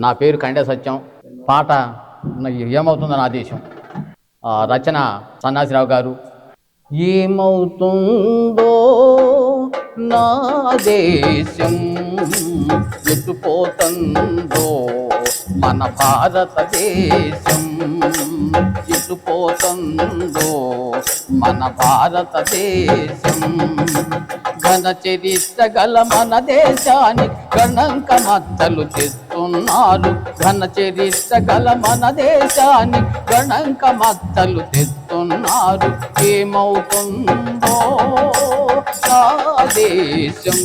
నా పేరు కండే సత్యం. పాట ఏమవుతుందో నా దేశం. రచన సన్నాసిరావు గారు. ఏమవుతుందో నా దేశం, ఎటుపోతుందో మన భారతదేశం, ఎటుపోతుందో మన భారతదేశం. ఘన చరిత్ర గల మన దేశానికి గణంక మద్దలు తెస్తున్నారు. ఘన చరిత్ర గల మన దేశానికి గణంక మద్దలు తెస్తున్నారు. ఏమవుతుందో నా దేశం,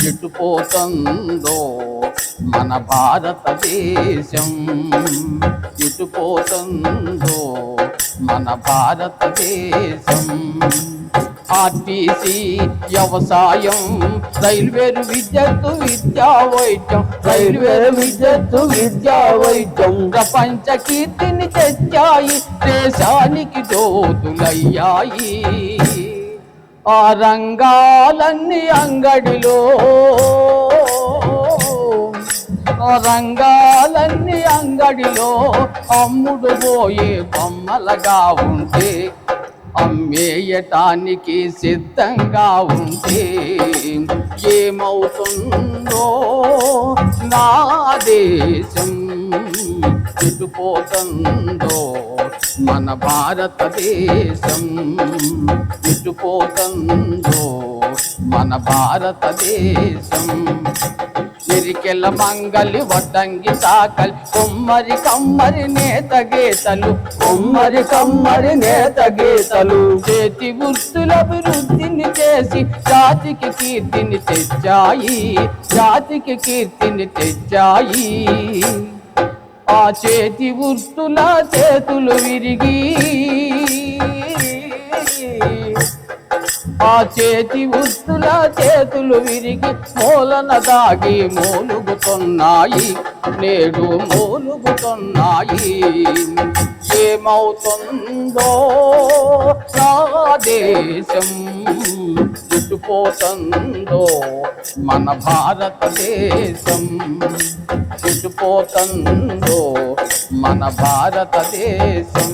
ఎటుపోతుందో మన భారతదేశం, ఎటుపోతుందో మన భారతదేశం. ఆర్టీసీ, వ్యవసాయం, రైల్వేలు, విద్యుత్తు, విద్యా వైద్యం, రైల్వేలు, విద్యుత్తు, విద్యా వైద్యం ప్రపంచ కీర్తిని తెచ్చాయి, దేశానికి జ్యోతులయ్యాయి. ఆ రంగాలన్నీ అంగడిలో, ఆ రంగాలన్నీ అంగడిలో అమ్ముడు పోయే బొమ్మలగా ఉంటే, అమ్మేయటానికి సిద్ధంగా ఉంటే ఏమవుతుందో నా దేశం, ఎటుపోతుందో మన భారతదేశం, ఎటుపోతుందో మన భారతదేశం. ఎరికెల మంగలి, వడ్డంగి, సాకలి, కొమ్మరి కమ్మరి నేత గీతలు, కొమ్మరి కమ్మరి నేత గీతలు చేతి వృత్తుల అభివృద్ధిని చేసి జాతికి కీర్తిని తెచ్చాయి, జాతికి కీర్తిని తెచ్చాయి. ఆ చేతి వృత్తుల చేతులు విరిగి, ఆ చేతి వృత్తుల చేతులు విరిగి మూలన దాగి మూలుగుతున్నాయి, నేడు మూలుగుతున్నాయి. ఏమవుతుందో నా దేశం, ఎటుపోతుందో మన భారతదేశం, ఎటుపోతుందో మన భారతదేశం.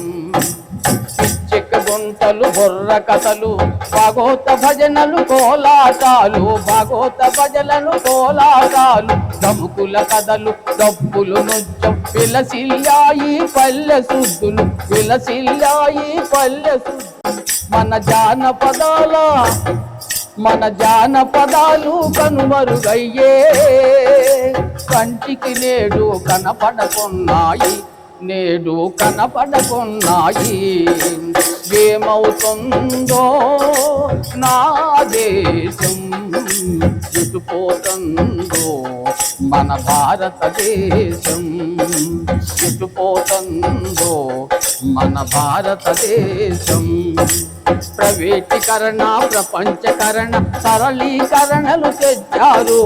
పిచ్చెక్క గుంటలు, బొర్ర కథలు, భాగోత భజనలు, కోలాటాలు, భాగోత భజనలు, కోలాటాలు, దముకుల కథలు, డప్పులు, నృత్యం విలసిల్లాయి పల్లె సుద్దులు, విలసిల్లాయి పల్లె సుద్దులు. మన జానపదాల, మన జానపదాలు కనుమరుగయ్యే, కంటికి నేడు కనపడకున్నాయి, నేడు కనపడకున్నాయి. ఏమవుతుందో నా దేశం, ఎటుపోతుందో మన భారతదేశం, ఎటుపోతుందో మన భారతదేశం. ప్రైవేటీకరణ, ప్రపంచకరణ, సరళీకరణలు తెచ్చారు.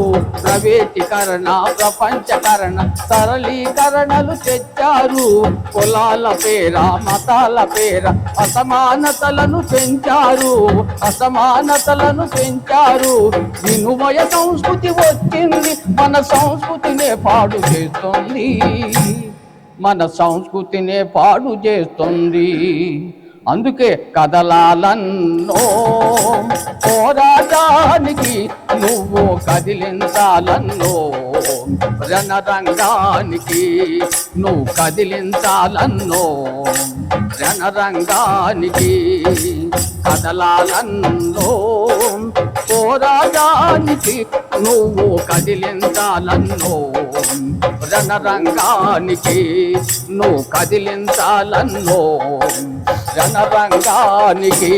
ప్రైవేటీకరణ, ప్రపంచకరణ, సరళీకరణలు తెచ్చారు. కులాల పేర, మతాల పేర అసమానతలను పెంచారు, అసమానతలను పెంచారు. వినుమయ సంస్కృతి వచ్చింది, మన సంస్కృతినే పాడు చేస్తుంది, మన సంస్కృతినే పాడు చేస్తుంది. అందుకే కదలాలన్నో పోరాటానికి నువ్వు కదిలించాలన్నో, రణరంగానికి నువ్వు కదిలించాలన్నో, రణరంగానికి కదలాలన్నో పోరాటానికి నువ్వు కదిలించాలన్నో, రణరంగానికి నువ్వు కదిలించాలన్నో, రణరంగానికి.